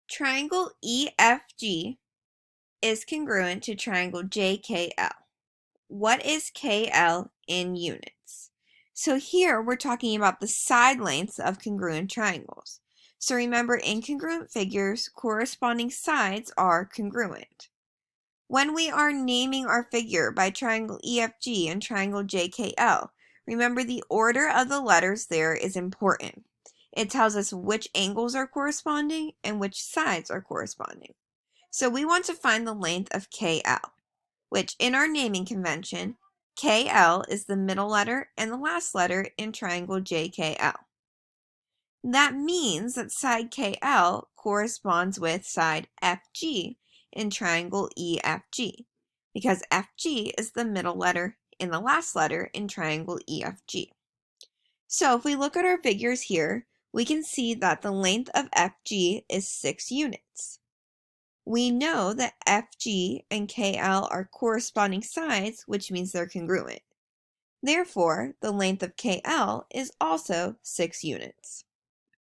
Triangle EFG is congruent to triangle JKL. What is KL in units? So here we're talking about the side lengths of congruent triangles. So remember, in congruent figures, corresponding sides are congruent. When we are naming our figure by triangle EFG and triangle JKL, remember the order of the letters there is important. It tells us which angles are corresponding and which sides are corresponding. So we want to find the length of KL, which in our naming convention, KL is the middle letter and the last letter in triangle JKL. That means that side KL corresponds with side FG in triangle EFG, because FG is the middle letter and the last letter in triangle EFG. So if we look at our figures here, we can see that the length of FG is 6 units. We know that FG and KL are corresponding sides, which means they're congruent. Therefore, the length of KL is also 6 units.